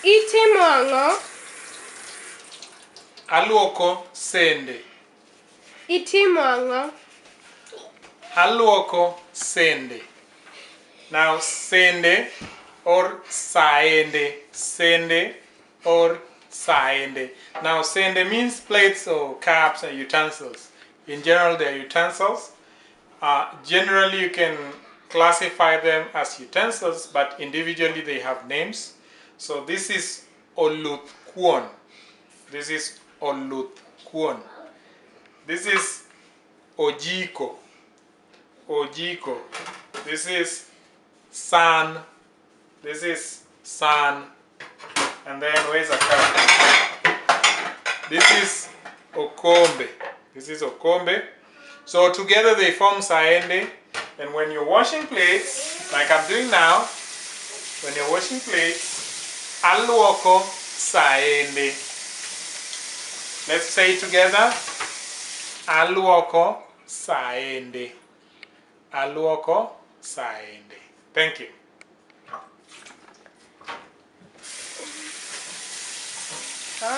Itimo ang'o? Aluoko sende. Itimo ang'o? Aluoko sende. Now sende or saende. Sende or saende. Now sende means plates or cups and utensils. In general, they are utensils. Generally, you can classify them as utensils, but individually they have names. So this is oluthkwon. This is oluthkwon. This is ojiko. Ojiko. This is san. This is san. And then where's a cup? This is okombe. This is okombe. So together they form saende. And when you're washing plates, like I'm doing now, when you're washing plates, aluoko saende. Let's say it together. Aluoko saende. Aluoko saende. Thank you.